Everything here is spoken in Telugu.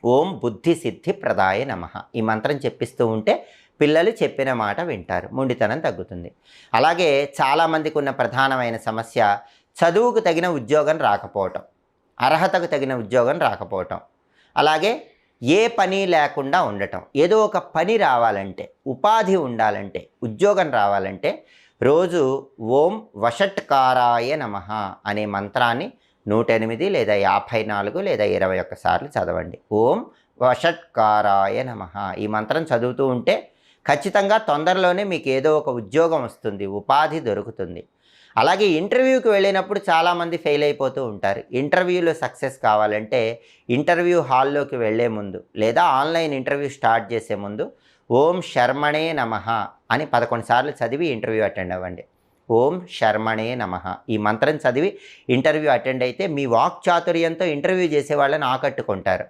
ఓం బుద్ధి సిద్ధి ప్రదాయ నమః. ఈ మంత్రం చెప్పిస్తూ ఉంటే పిల్లలు చెప్పిన మాట వింటారు, మొండితనం తగ్గుతుంది. అలాగే చాలామందికి ఉన్న ప్రధానమైన సమస్య చదువుకు తగిన ఉద్యోగం రాకపోవటం, అర్హతకు తగిన ఉద్యోగం రాకపోవటం, అలాగే ఏ పని లేకుండా ఉండటం. ఏదో ఒక పని రావాలంటే, ఉపాధి ఉండాలంటే, ఉద్యోగం రావాలంటే రోజు ఓం వషట్కారాయ నమః అనే మంత్రాన్ని 108 లేదా 54 లేదా 21 సార్లు చదవండి. ఓం వషట్కారాయ నమః. ఈ మంత్రం చదువుతూ ఉంటే ఖచ్చితంగా తొందరలోనే మీకు ఏదో ఒక ఉద్యోగం వస్తుంది, ఉపాధి దొరుకుతుంది. అలాగే ఇంటర్వ్యూకి వెళ్ళినప్పుడు చాలామంది ఫెయిల్ అయిపోతూ ఉంటారు. ఇంటర్వ్యూలో సక్సెస్ కావాలంటే ఇంటర్వ్యూ హాల్లోకి వెళ్ళే ముందు లేదా ఆన్లైన్ ఇంటర్వ్యూ స్టార్ట్ చేసే ముందు ఓం శర్మణే నమః అని 11 సార్లు చదివి ఇంటర్వ్యూ అటెండ్ అవ్వండి. ఓం శర్మణే నమః ఈ మంత్రం చదివి ఇంటర్వ్యూ అటెండ్ అయితే మీ వాక్చాతుర్యంతో ఇంటర్వ్యూ చేసే వాళ్ళని ఆకట్టుకుంటారు.